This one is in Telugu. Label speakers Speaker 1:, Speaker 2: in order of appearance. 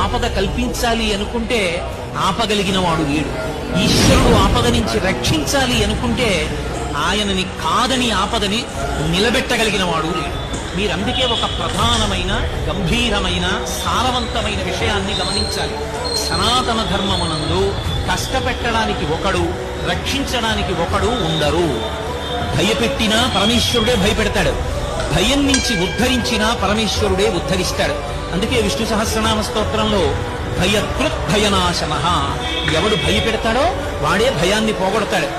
Speaker 1: ఆపద కల్పించాలి అనుకుంటే ఆపగలిగిన వాడు వీడు. ఈశ్వరుడు ఆపద నుంచి రక్షించాలి అనుకుంటే ఆయనని కాదని ఆపదని నిలబెట్టగలిగిన వాడు వీడు. మీరందుకే ఒక ప్రధానమైన గంభీరమైన సారవంతమైన విషయాన్ని గమనించాలి. సనాతన ధర్మమునందు కష్టపెట్టడానికి ఒకడు, రక్షించడానికి ఒకడు ఉండరు. భయపెట్టినా పరమేశ్వరుడే భయపెడతాడు, భయం నుంచి ఉద్ధరించినా పరమేశ్వరుడే ఉద్ధరిస్తాడు. అందుకే విష్ణు సహస్రనామ స్తోత్రంలో భయకృత్ భయనాశనః, ఎవడు భయపెడతాడో వాడే భయాన్ని పోగొడతాడు.